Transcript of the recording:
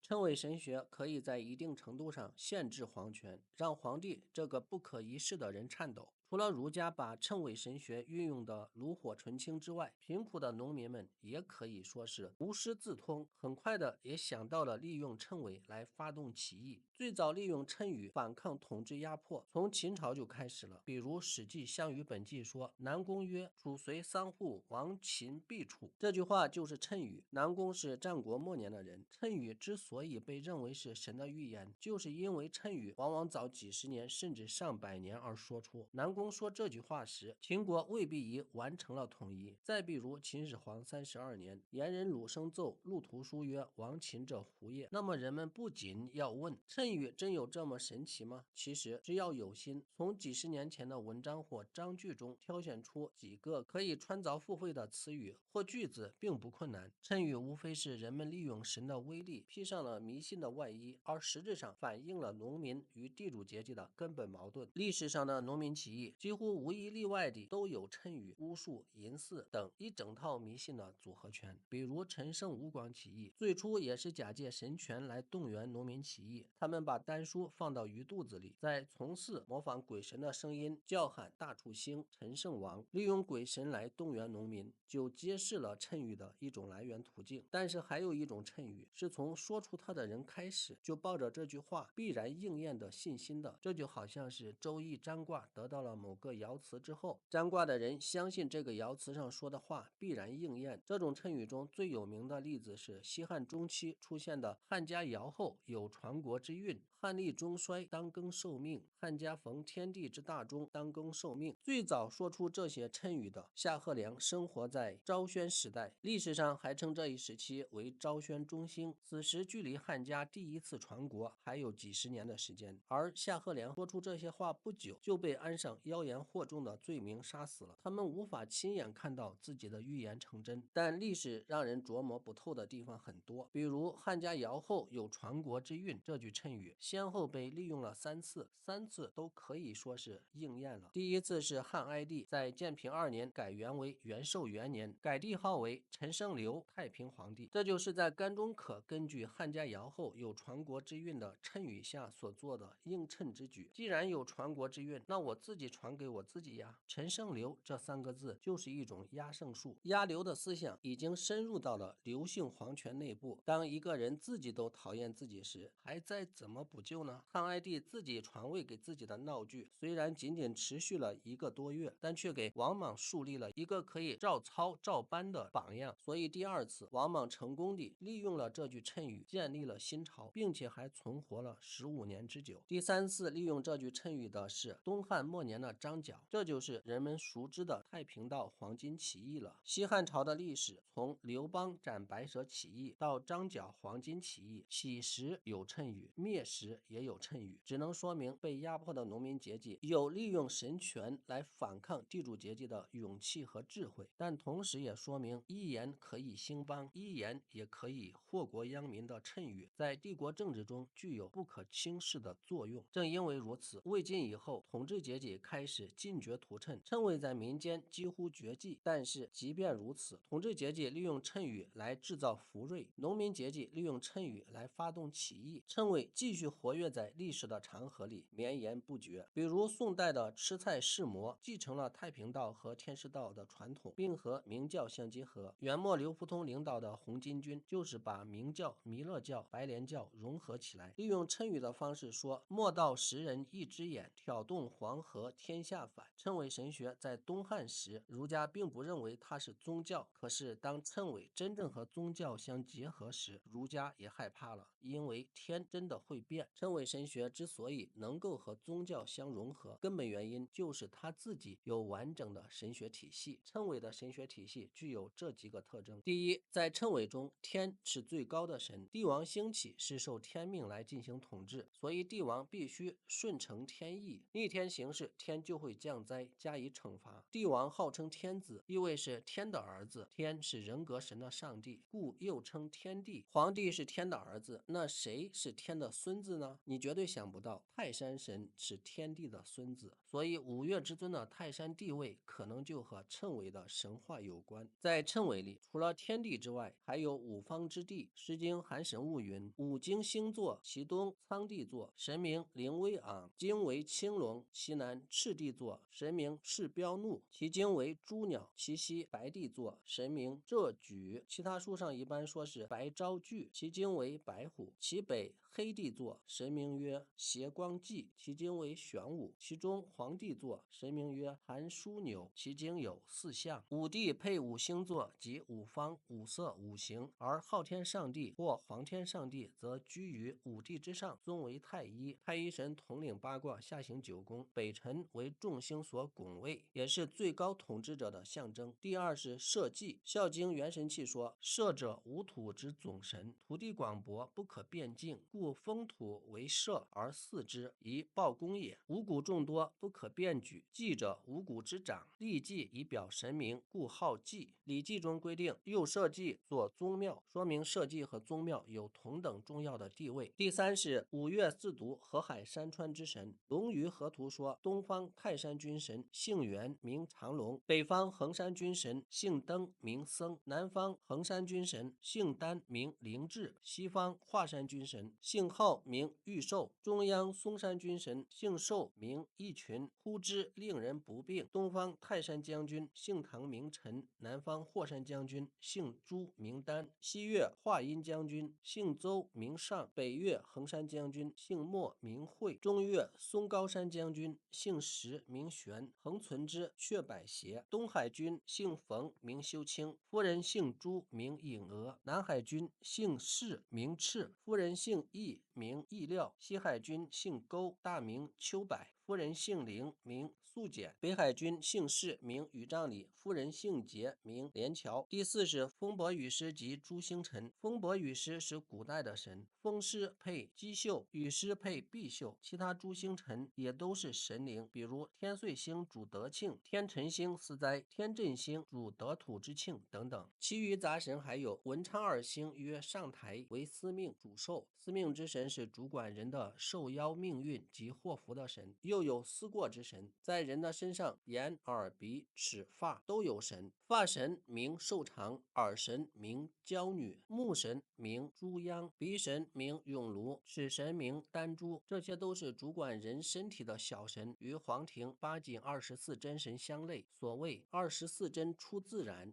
谶纬神学可以在一定程度上限制皇权，让皇帝这个不可一世的人颤抖。除了儒家把谶纬神学运用的炉火纯青之外，贫苦的农民们也可以说是无师自通，很快的也想到了利用谶纬来发动起义。最早利用谶语反抗统治压迫，从秦朝就开始了。比如《史记·项羽本纪》说：南宫曰：“楚随三户，亡秦必楚。”这句话就是谶语。南宫是战国末年的人，谶语之所以被认为是神的预言，就是因为谶语往往早几十年甚至上百年而说出。南宫说这句话时，秦国未必已完成了统一。再比如秦始皇32年，燕人鲁生奏路途书曰：“亡秦者胡也？”那么人们不仅要问，谶语真有这么神奇吗？其实只要有心，从几十年前的文章或章句中挑选出几个可以穿凿附会的词语或句子，并不困难。谶语无非是人们利用神的威力披上了迷信的外衣，而实质上反映了农民与地主阶级的根本矛盾。历史上的农民起义几乎无一例外地都有谶语、巫术、淫祀等一整套迷信的组合拳。比如陈胜吴广起义，最初也是假借神权来动员农民起义，他们把丹书放到鱼肚子里，在从寺模仿鬼神的声音叫喊大处兴、陈胜亡，利用鬼神来动员农民，就揭示了谶语的一种来源途径。但是还有一种谶语是从说出它的人开始就抱着这句话必然应验的信心的，这就好像是周易占卦得到了某个爻辞之后，占卦的人相信这个爻辞上说的话必然应验。这种谶语中最有名的例子是西汉中期出现的汉家爻后有传国之运，汉立中衰，当耕受命；汉家逢天地之大中，当耕受命。最早说出这些谶语的夏贺良生活在昭宣时代，历史上还称这一时期为昭宣中兴。此时距离汉家第一次传国还有几十年的时间，而夏贺良说出这些话不久就被安上妖言惑众的罪名杀死了。他们无法亲眼看到自己的预言成真，但历史让人琢磨不透的地方很多。比如汉家尧后有传国之运这句谶语，先后被利用了3次，3次都可以说是应验了。第一次是汉哀帝在建平2年改元为元寿元年，改帝号为陈胜刘太平皇帝，这就是在甘忠可根据汉家尧后有传国之运的谶语下所做的应谶之举。既然有传国之运，那我自己传给我自己呀。陈胜刘这3个字就是一种压胜术，压刘的思想已经深入到了刘姓皇权内部。当一个人自己都讨厌自己时，还再怎么补救呢？汉哀帝自己传位给自己的闹剧，虽然仅仅持续了1个多月，但却给王莽树立了一个可以照抄照搬的榜样。所以第2次，王莽成功地利用了这句谶语，建立了新朝，并且还存活了15年之久。第3次利用这句谶语的是东汉末年的张角，这就是人们熟知的太平道黄巾起义了。西汉朝的历史从刘邦斩白蛇起义到张角黄巾起义，起时有谶语，灭时也有谶语，只能说明被压迫的农民阶级有利用神权来反抗地主阶级的勇气和智慧，但同时也说明一言可以兴邦，一言也可以祸国殃民的谶语在帝国政治中具有不可轻视的作用。正因为如此，魏晋以后统治阶级开始禁绝屠谶，谶纬在民间几乎绝迹。但是即便如此，统治阶级利用谶语来制造福瑞，农民阶级利用谶语来发动起义，谶纬继续活跃在历史的长河里，绵延不绝。比如宋代的吃菜试魔继承了太平道和天师道的传统，并和明教相结合。元末刘福通领导的红巾军就是把明教、弥勒教、白莲教融合起来，利用谶语的方式说：莫道时人一只眼，挑动黄河天下反。谶纬神学在东汉时，儒家并不认为它是宗教，可是当谶纬真正和宗教相结合时，儒家也害怕了，因为天真的会变。谶纬神学之所以能够和宗教相融合，根本原因就是它自己有完整的神学体系。谶纬的神学体系具有这几个特征：第一，在谶纬中，天是最高的神，帝王兴起是受天命来进行统治，所以帝王必须顺承天意，逆天行事，天就会降灾，加以惩罚。帝王号称天子，意味是天的儿子，天是人格神的上帝，故又称天帝。皇帝是天的儿子，那谁是天的孙子呢？你绝对想不到，泰山神是天帝的孙子，所以五岳之尊的泰山地位可能就和谶纬的神话有关。在谶纬里，除了天地之外，还有五方之地。诗经韩神物云：五经星座，其东苍帝座，神名灵威昂，经为青龙；其南赤帝座，神名赤标怒，其经为朱鸟；其西白帝座，神名浙举。其他书上一般说是白昭巨，其经为白虎；其北黑帝座，神名曰斜光纪，其经为玄武；其中黄帝座，神名曰韩枢纽，其经有四象。五帝配五星座即五方、五色、五行，而昊天上帝或黄天上帝则居于五帝之上，尊为太一。太一神统领八卦，下行九宫，北辰为众星所拱卫，也是最高统治者的象征。第二是社稷，《孝经》元神器说：社者，无土之总神，土地广博，不可变境，故封土为社而祀之，以报功也。五谷众多，不可变举，祭者，五谷之长，立祭以表神明，故号祭。《礼记》中规定，右社稷，左宗庙，说明社稷和宗庙有同等重要的地位。第三是五岳四渎，河海山川之神。《龙鱼河图》说：东方泰山君神，姓元，名长龙；北方衡山君神，姓登，名僧；南方衡山君神，姓丹，名灵智；西方华山君神，姓浩，名玉寿；中央嵩山君神，姓寿，名义群。呼之令人不病。东方泰山将军，姓唐，名陈；南方霍山将军，姓朱，名丹；西岳华阴将军，姓邹，名尚；北岳衡山将军，姓莫，名惠；中岳松高山将军，姓石，名玄；恒存之，血百邪；东海君姓冯，名修清；夫人姓朱，名尹娥；南海君姓氏，名赤；夫人姓义，名义廖；西海君姓勾，大名丘柏；夫人姓凌，名素简；北海君姓氏，名宇丈礼；夫人姓节，名连桥。第四是风伯雨师及诸星辰。风伯雨师是古代的神，风师配姬宿，雨师配毕宿，其他诸星辰也都是神灵，比如天岁星主德庆，天辰星司灾，天震星主得土之庆等等。其余杂神还有文昌二星曰上台，为司命主寿，司命之神是主管人的寿夭命运及祸福的神。又有思过之神，在人的身上眼、耳、鼻、齿、发都有神。发神名寿长，耳神名娇女，目神名朱央，鼻神名永卢，齿神名丹珠，这些都是主管人身体的小神，与黄庭、八景24真神相类。所谓24真出自然，